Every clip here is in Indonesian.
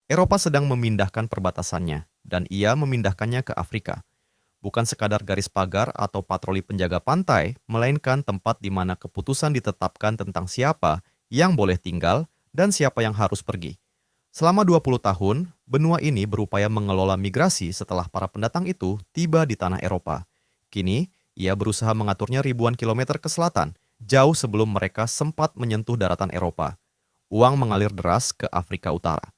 Eropa sedang memindahkan perbatasannya, dan ia memindahkannya ke Afrika. Bukan sekadar garis pagar atau patroli penjaga pantai, melainkan tempat di mana keputusan ditetapkan tentang siapa yang boleh tinggal dan siapa yang harus pergi. Selama 20 tahun, benua ini berupaya mengelola migrasi setelah para pendatang itu tiba di tanah Eropa. Kini, ia berusaha mengaturnya ribuan kilometer ke selatan, jauh sebelum mereka sempat menyentuh daratan Eropa. Uang mengalir deras ke Afrika Utara.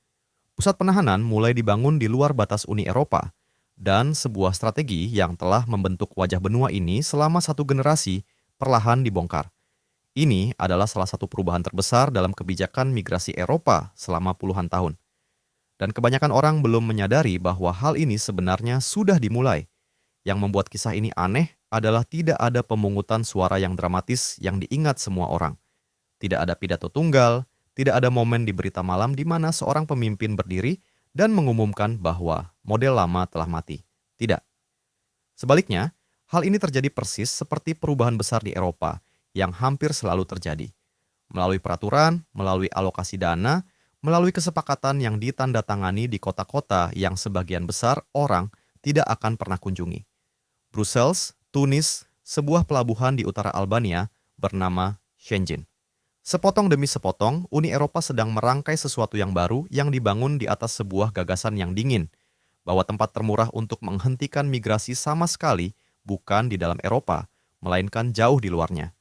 Pusat penahanan mulai dibangun di luar batas Uni Eropa, dan sebuah strategi yang telah membentuk wajah benua ini selama satu generasi perlahan dibongkar. Ini adalah salah satu perubahan terbesar dalam kebijakan migrasi Eropa selama puluhan tahun. Dan kebanyakan orang belum menyadari bahwa hal ini sebenarnya sudah dimulai. Yang membuat kisah ini aneh adalah tidak ada pemungutan suara yang dramatis yang diingat semua orang. Tidak ada pidato tunggal, tidak ada momen di berita malam di mana seorang pemimpin berdiri dan mengumumkan bahwa model lama telah mati. Tidak. Sebaliknya, hal ini terjadi persis seperti perubahan besar di Eropa yang hampir selalu terjadi. Melalui peraturan, melalui alokasi dana, melalui kesepakatan yang ditandatangani di kota-kota yang sebagian besar orang tidak akan pernah kunjungi. Brussels, Tunis, sebuah pelabuhan di utara Albania bernama Shenzhen. Sepotong demi sepotong, Uni Eropa sedang merangkai sesuatu yang baru yang dibangun di atas sebuah gagasan yang dingin, bahwa tempat termurah untuk menghentikan migrasi sama sekali bukan di dalam Eropa, melainkan jauh di luarnya.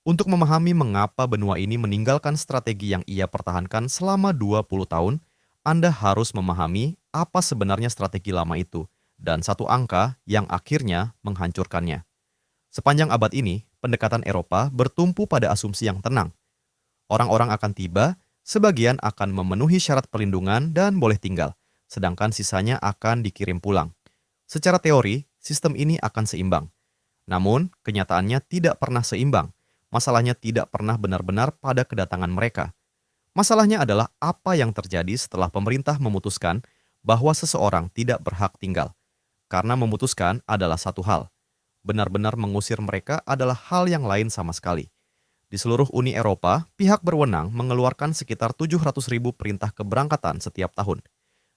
Untuk memahami mengapa benua ini meninggalkan strategi yang ia pertahankan selama 20 tahun, Anda harus memahami apa sebenarnya strategi lama itu, dan satu angka yang akhirnya menghancurkannya. Sepanjang abad ini, pendekatan Eropa bertumpu pada asumsi yang tenang. Orang-orang akan tiba, sebagian akan memenuhi syarat perlindungan dan boleh tinggal, sedangkan sisanya akan dikirim pulang. Secara teori, sistem ini akan seimbang. Namun, kenyataannya tidak pernah seimbang. Masalahnya tidak pernah benar-benar pada kedatangan mereka. Masalahnya adalah apa yang terjadi setelah pemerintah memutuskan bahwa seseorang tidak berhak tinggal. Karena memutuskan adalah satu hal. Benar-benar mengusir mereka adalah hal yang lain sama sekali. Di seluruh Uni Eropa, pihak berwenang mengeluarkan sekitar 700.000 perintah keberangkatan setiap tahun.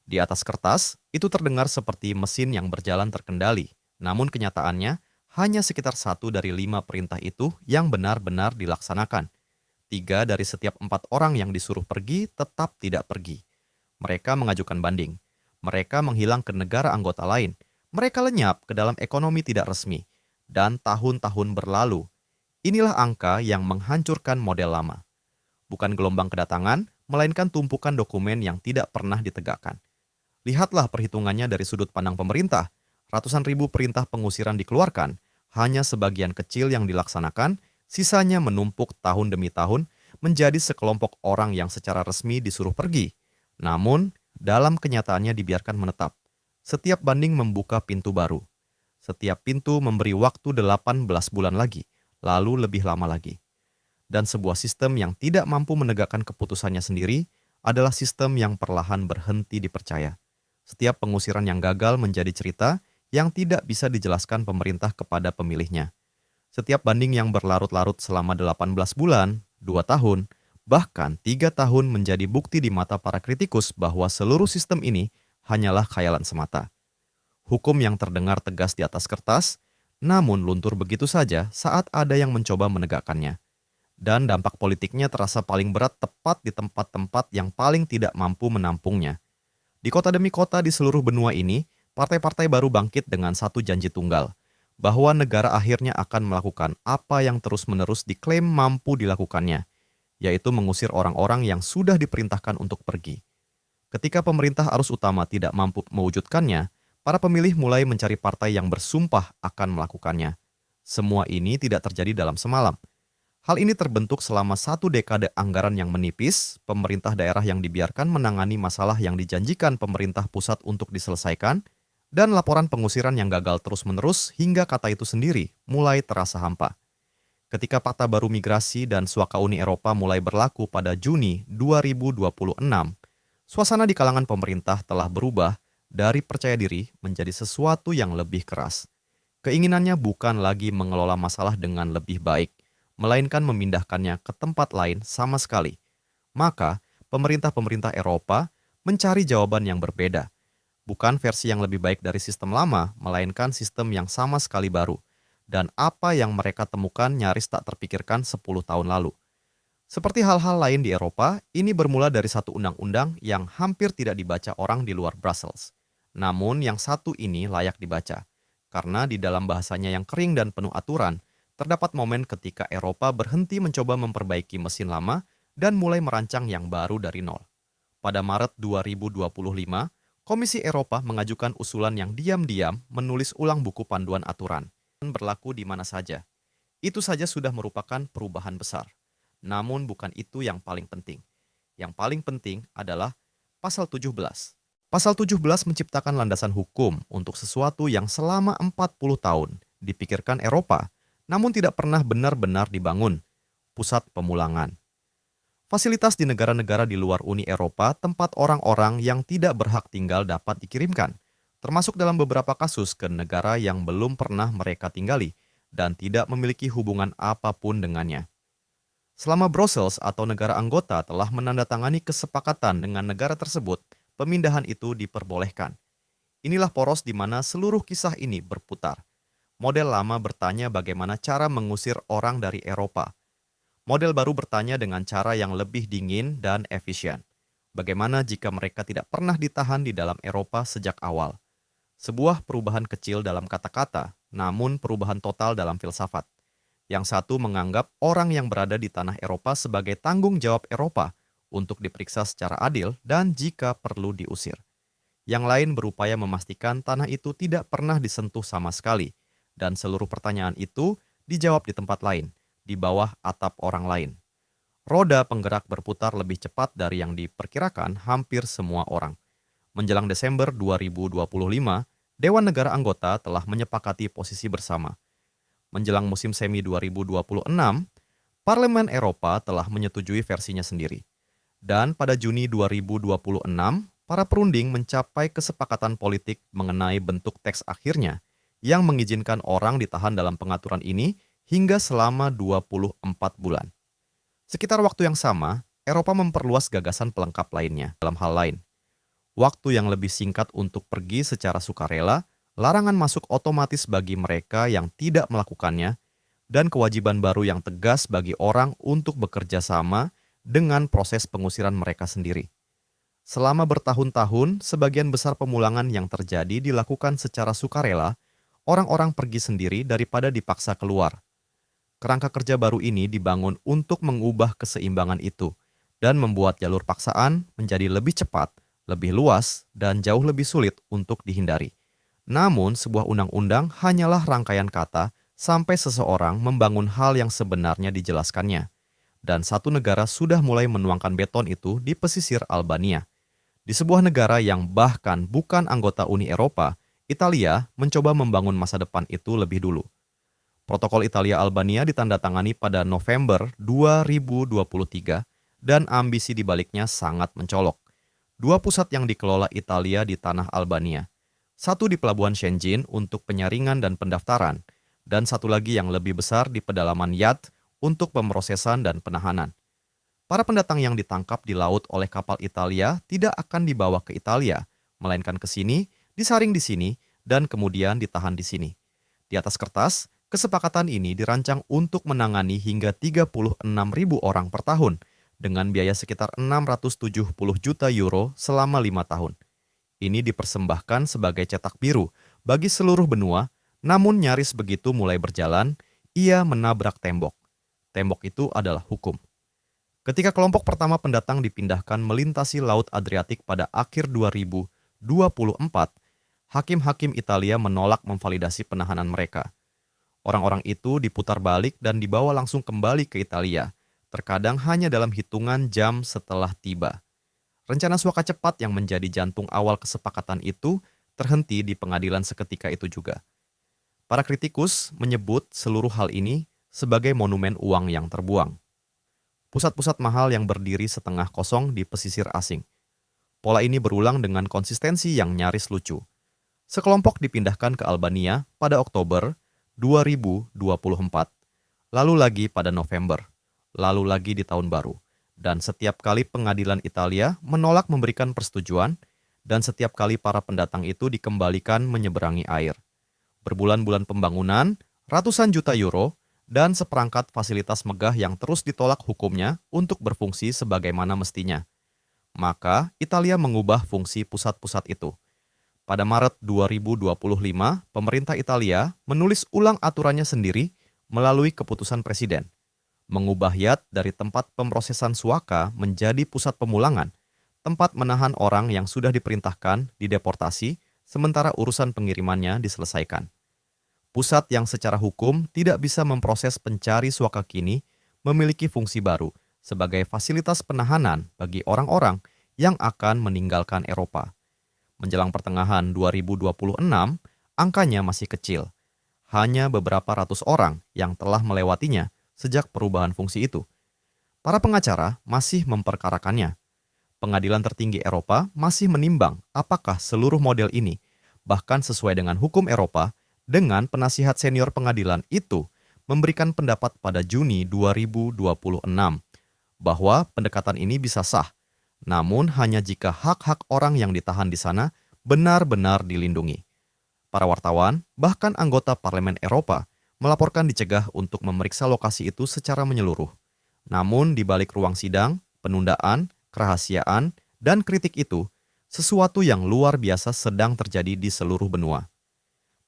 Di atas kertas, itu terdengar seperti mesin yang berjalan terkendali. Namun kenyataannya, hanya sekitar 1 dari 5 perintah itu yang benar-benar dilaksanakan. 3 dari setiap 4 orang yang disuruh pergi tetap tidak pergi. Mereka mengajukan banding. Mereka menghilang ke negara anggota lain. Mereka lenyap ke dalam ekonomi tidak resmi. Dan tahun-tahun berlalu. Inilah angka yang menghancurkan model lama. Bukan gelombang kedatangan, melainkan tumpukan dokumen yang tidak pernah ditegakkan. Lihatlah perhitungannya dari sudut pandang pemerintah. Ratusan ribu perintah pengusiran dikeluarkan, hanya sebagian kecil yang dilaksanakan, sisanya menumpuk tahun demi tahun menjadi sekelompok orang yang secara resmi disuruh pergi. Namun, dalam kenyataannya dibiarkan menetap. Setiap banding membuka pintu baru. Setiap pintu memberi waktu 18 bulan lagi, lalu lebih lama lagi. Dan sebuah sistem yang tidak mampu menegakkan keputusannya sendiri adalah sistem yang perlahan berhenti dipercaya. Setiap pengusiran yang gagal menjadi cerita yang tidak bisa dijelaskan pemerintah kepada pemilihnya. Setiap banding yang berlarut-larut selama 18 bulan, 2 tahun, bahkan 3 tahun menjadi bukti di mata para kritikus bahwa seluruh sistem ini hanyalah khayalan semata. Hukum yang terdengar tegas di atas kertas, namun luntur begitu saja saat ada yang mencoba menegakkannya. Dan dampak politiknya terasa paling berat tepat di tempat-tempat yang paling tidak mampu menampungnya. Di kota demi kota di seluruh benua ini, partai-partai baru bangkit dengan satu janji tunggal, bahwa negara akhirnya akan melakukan apa yang terus-menerus diklaim mampu dilakukannya, yaitu mengusir orang-orang yang sudah diperintahkan untuk pergi. Ketika pemerintah arus utama tidak mampu mewujudkannya, para pemilih mulai mencari partai yang bersumpah akan melakukannya. Semua ini tidak terjadi dalam semalam. Hal ini terbentuk selama 1 dekade anggaran yang menipis, pemerintah daerah yang dibiarkan menangani masalah yang dijanjikan pemerintah pusat untuk diselesaikan, dan laporan pengusiran yang gagal terus-menerus hingga kata itu sendiri mulai terasa hampa. Ketika Fakta Baru Migrasi dan Suaka Uni Eropa mulai berlaku pada Juni 2026, suasana di kalangan pemerintah telah berubah dari percaya diri menjadi sesuatu yang lebih keras. Keinginannya bukan lagi mengelola masalah dengan lebih baik, melainkan memindahkannya ke tempat lain sama sekali. Maka, pemerintah-pemerintah Eropa mencari jawaban yang berbeda. Bukan versi yang lebih baik dari sistem lama, melainkan sistem yang sama sekali baru. Dan apa yang mereka temukan nyaris tak terpikirkan 10 tahun lalu. Seperti hal-hal lain di Eropa, ini bermula dari satu undang-undang yang hampir tidak dibaca orang di luar Brussels. Namun yang satu ini layak dibaca, karena di dalam bahasanya yang kering dan penuh aturan, terdapat momen ketika Eropa berhenti mencoba memperbaiki mesin lama dan mulai merancang yang baru dari nol. Pada Maret 2025, Komisi Eropa mengajukan usulan yang diam-diam menulis ulang buku panduan aturan dan berlaku di mana saja. Itu saja sudah merupakan perubahan besar. Namun bukan itu yang paling penting. Yang paling penting adalah pasal 17. Pasal 17 menciptakan landasan hukum untuk sesuatu yang selama 40 tahun dipikirkan Eropa, namun tidak pernah benar-benar dibangun, pusat pemulangan. Fasilitas di negara-negara di luar Uni Eropa tempat orang-orang yang tidak berhak tinggal dapat dikirimkan, termasuk dalam beberapa kasus ke negara yang belum pernah mereka tinggali dan tidak memiliki hubungan apapun dengannya. Selama Brussels atau negara anggota telah menandatangani kesepakatan dengan negara tersebut, pemindahan itu diperbolehkan. Inilah poros di mana seluruh kisah ini berputar. Model lama bertanya bagaimana cara mengusir orang dari Eropa. Model baru bertanya dengan cara yang lebih dingin dan efisien. Bagaimana jika mereka tidak pernah ditahan di dalam Eropa sejak awal? Sebuah perubahan kecil dalam kata-kata, namun perubahan total dalam filsafat. Yang satu menganggap orang yang berada di tanah Eropa sebagai tanggung jawab Eropa untuk diperiksa secara adil dan jika perlu diusir. Yang lain berupaya memastikan tanah itu tidak pernah disentuh sama sekali, dan seluruh pertanyaan itu dijawab di tempat lain, di bawah atap orang lain. Roda penggerak berputar lebih cepat dari yang diperkirakan hampir semua orang. Menjelang Desember 2025, Dewan Negara Anggota telah menyepakati posisi bersama. Menjelang musim semi 2026, Parlemen Eropa telah menyetujui versinya sendiri. Dan pada Juni 2026, para perunding mencapai kesepakatan politik mengenai bentuk teks akhirnya yang mengizinkan orang ditahan dalam pengaturan ini hingga selama 24 bulan. Sekitar waktu yang sama, Eropa memperluas gagasan pelengkap lainnya dalam hal lain. Waktu yang lebih singkat untuk pergi secara sukarela, larangan masuk otomatis bagi mereka yang tidak melakukannya, dan kewajiban baru yang tegas bagi orang untuk bekerja sama dengan proses pengusiran mereka sendiri. Selama bertahun-tahun, sebagian besar pemulangan yang terjadi dilakukan secara sukarela, orang-orang pergi sendiri daripada dipaksa keluar. Kerangka kerja baru ini dibangun untuk mengubah keseimbangan itu dan membuat jalur paksaan menjadi lebih cepat, lebih luas, dan jauh lebih sulit untuk dihindari. Namun, sebuah undang-undang hanyalah rangkaian kata sampai seseorang membangun hal yang sebenarnya dijelaskannya. Dan satu negara sudah mulai menuangkan beton itu di pesisir Albania. Di sebuah negara yang bahkan bukan anggota Uni Eropa, Italia mencoba membangun masa depan itu lebih dulu. Protokol Italia-Albania ditandatangani pada November 2023 dan ambisi di baliknya sangat mencolok. Dua pusat yang dikelola Italia di tanah Albania. Satu di Pelabuhan Shenzhen untuk penyaringan dan pendaftaran, dan satu lagi yang lebih besar di pedalaman Yat untuk pemrosesan dan penahanan. Para pendatang yang ditangkap di laut oleh kapal Italia tidak akan dibawa ke Italia, melainkan ke sini, disaring di sini, dan kemudian ditahan di sini. Di atas kertas, kesepakatan ini dirancang untuk menangani hingga 36.000 orang per tahun, dengan biaya sekitar 670 juta euro selama 5 tahun. Ini dipersembahkan sebagai cetak biru bagi seluruh benua, namun nyaris begitu mulai berjalan, ia menabrak tembok. Tembok itu adalah hukum. Ketika kelompok pertama pendatang dipindahkan melintasi Laut Adriatik pada akhir 2024, hakim-hakim Italia menolak memvalidasi penahanan mereka. Orang-orang itu diputar balik dan dibawa langsung kembali ke Italia, terkadang hanya dalam hitungan jam setelah tiba. Rencana suaka cepat yang menjadi jantung awal kesepakatan itu terhenti di pengadilan seketika itu juga. Para kritikus menyebut seluruh hal ini sebagai monumen uang yang terbuang. Pusat-pusat mahal yang berdiri setengah kosong di pesisir asing. Pola ini berulang dengan konsistensi yang nyaris lucu. Sekelompok dipindahkan ke Albania pada Oktober 2024, lalu lagi pada November, lalu lagi di tahun baru, Dan setiap kali pengadilan Italia menolak memberikan persetujuan, dan setiap kali para pendatang itu dikembalikan menyeberangi air. Berbulan-bulan pembangunan, ratusan juta euro, dan seperangkat fasilitas megah yang terus ditolak hukumnya untuk berfungsi sebagaimana mestinya. Maka, Italia mengubah fungsi pusat-pusat itu. Pada Maret 2025, pemerintah Italia menulis ulang aturannya sendiri melalui keputusan presiden, mengubah Yad dari tempat pemrosesan suaka menjadi pusat pemulangan, tempat menahan orang yang sudah diperintahkan dideportasi, sementara urusan pengirimannya diselesaikan. Pusat yang secara hukum tidak bisa memproses pencari suaka kini memiliki fungsi baru sebagai fasilitas penahanan bagi orang-orang yang akan meninggalkan Eropa. Menjelang pertengahan 2026, angkanya masih kecil. Hanya beberapa ratus orang yang telah melewatinya sejak perubahan fungsi itu. Para pengacara masih memperkarakannya. Pengadilan tertinggi Eropa masih menimbang apakah seluruh model ini, bahkan sesuai dengan hukum Eropa, dengan penasihat senior pengadilan itu memberikan pendapat pada Juni 2026 bahwa pendekatan ini bisa sah, namun hanya jika hak-hak orang yang ditahan di sana benar-benar dilindungi. Para wartawan, bahkan anggota Parlemen Eropa, melaporkan dicegah untuk memeriksa lokasi itu secara menyeluruh. Namun di balik ruang sidang, penundaan, kerahasiaan, dan kritik itu, sesuatu yang luar biasa sedang terjadi di seluruh benua.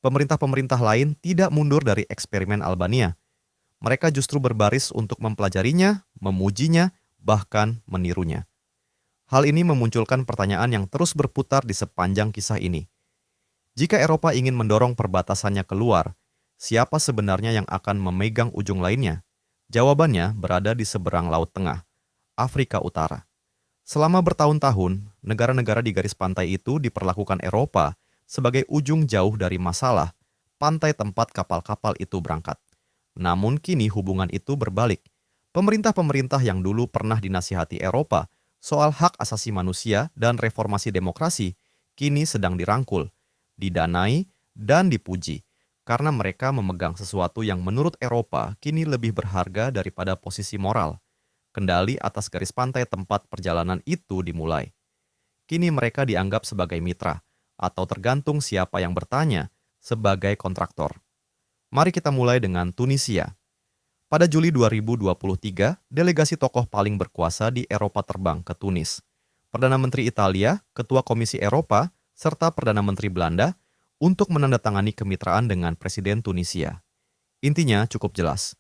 Pemerintah-pemerintah lain tidak mundur dari eksperimen Albania. Mereka justru berbaris untuk mempelajarinya, memujinya, bahkan menirunya. Hal ini memunculkan pertanyaan yang terus berputar di sepanjang kisah ini. Jika Eropa ingin mendorong perbatasannya keluar, siapa sebenarnya yang akan memegang ujung lainnya? Jawabannya berada di seberang Laut Tengah, Afrika Utara. Selama bertahun-tahun, negara-negara di garis pantai itu diperlakukan Eropa sebagai ujung jauh dari masalah, pantai tempat kapal-kapal itu berangkat. Namun kini hubungan itu berbalik. Pemerintah-pemerintah yang dulu pernah dinasihati Eropa soal hak asasi manusia dan reformasi demokrasi kini sedang dirangkul, didanai, dan dipuji karena mereka memegang sesuatu yang menurut Eropa kini lebih berharga daripada posisi moral. Kendali atas garis pantai tempat perjalanan itu dimulai. Kini mereka dianggap sebagai mitra, atau tergantung siapa yang bertanya, sebagai kontraktor. Mari kita mulai dengan Tunisia. Pada Juli 2023, delegasi tokoh paling berkuasa di Eropa terbang ke Tunis. Perdana Menteri Italia, Ketua Komisi Eropa, serta Perdana Menteri Belanda untuk menandatangani kemitraan dengan Presiden Tunisia. Intinya cukup jelas.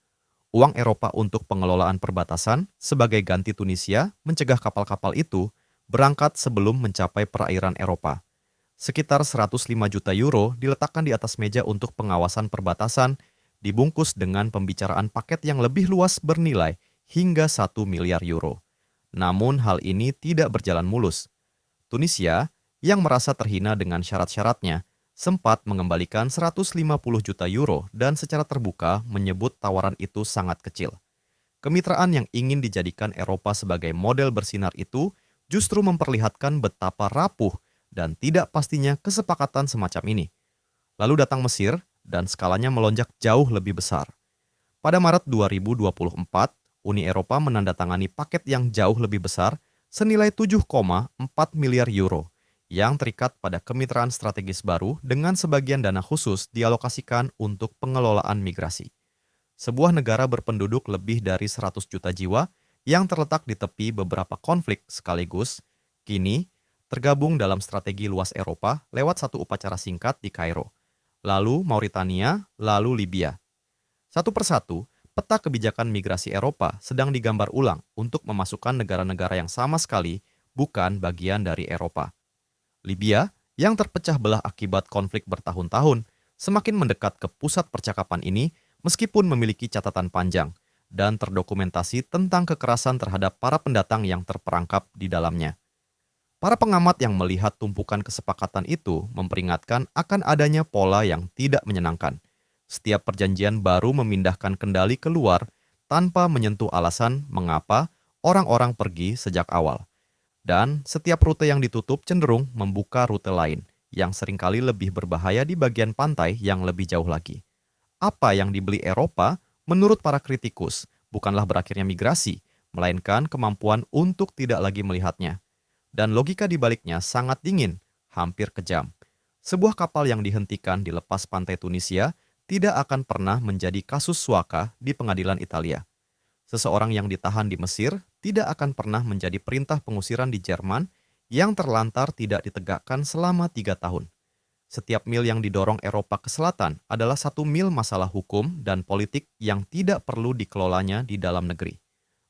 Uang Eropa untuk pengelolaan perbatasan sebagai ganti Tunisia mencegah kapal-kapal itu berangkat sebelum mencapai perairan Eropa. Sekitar 105 juta euro diletakkan di atas meja untuk pengawasan perbatasan, dibungkus dengan pembicaraan paket yang lebih luas bernilai hingga 1 miliar euro. Namun hal ini tidak berjalan mulus. Tunisia, yang merasa terhina dengan syarat-syaratnya, sempat mengembalikan 150 juta euro dan secara terbuka menyebut tawaran itu sangat kecil. Kemitraan yang ingin dijadikan Eropa sebagai model bersinar itu justru memperlihatkan betapa rapuh dan tidak pastinya kesepakatan semacam ini. Lalu datang Mesir, dan skalanya melonjak jauh lebih besar. Pada Maret 2024, Uni Eropa menandatangani paket yang jauh lebih besar senilai 7,4 miliar euro yang terikat pada kemitraan strategis baru dengan sebagian dana khusus dialokasikan untuk pengelolaan migrasi. Sebuah negara berpenduduk lebih dari 100 juta jiwa yang terletak di tepi beberapa konflik sekaligus, kini tergabung dalam strategi luas Eropa lewat satu upacara singkat di Kairo. Lalu Mauritania, lalu Libya. Satu persatu, peta kebijakan migrasi Eropa sedang digambar ulang untuk memasukkan negara-negara yang sama sekali bukan bagian dari Eropa. Libya, yang terpecah belah akibat konflik bertahun-tahun, semakin mendekat ke pusat percakapan ini meskipun memiliki catatan panjang dan terdokumentasi tentang kekerasan terhadap para pendatang yang terperangkap di dalamnya. Para pengamat yang melihat tumpukan kesepakatan itu memperingatkan akan adanya pola yang tidak menyenangkan. Setiap perjanjian baru memindahkan kendali keluar tanpa menyentuh alasan mengapa orang-orang pergi sejak awal. Dan setiap rute yang ditutup cenderung membuka rute lain yang seringkali lebih berbahaya di bagian pantai yang lebih jauh lagi. Apa yang dibeli Eropa, menurut para kritikus, bukanlah berakhirnya migrasi, melainkan kemampuan untuk tidak lagi melihatnya. Dan logika di baliknya sangat dingin, hampir kejam. Sebuah kapal yang dihentikan di lepas pantai Tunisia tidak akan pernah menjadi kasus suaka di pengadilan Italia. Seseorang yang ditahan di Mesir tidak akan pernah menjadi perintah pengusiran di Jerman yang terlantar tidak ditegakkan selama 3 tahun. Setiap mil yang didorong Eropa ke selatan adalah 1 mil masalah hukum dan politik yang tidak perlu dikelolanya di dalam negeri.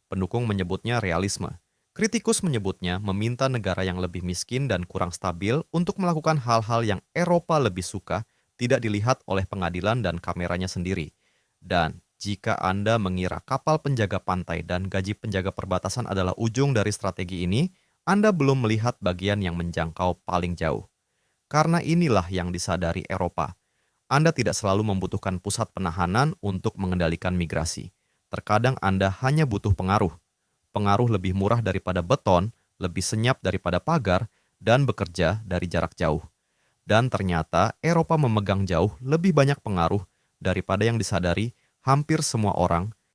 Pendukung menyebutnya realisme. Kritikus menyebutnya meminta negara yang lebih miskin dan kurang stabil untuk melakukan hal-hal yang Eropa lebih suka tidak dilihat oleh pengadilan dan kameranya sendiri. Dan jika Anda mengira kapal penjaga pantai dan gaji penjaga perbatasan adalah ujung dari strategi ini, Anda belum melihat bagian yang menjangkau paling jauh. Karena inilah yang disadari Eropa. Anda tidak selalu membutuhkan pusat penahanan untuk mengendalikan migrasi. Terkadang Anda hanya butuh pengaruh. Pengaruh lebih murah daripada beton, lebih senyap daripada pagar, dan bekerja dari jarak jauh. Dan ternyata Eropa memegang jauh lebih banyak pengaruh daripada yang disadari hampir semua orang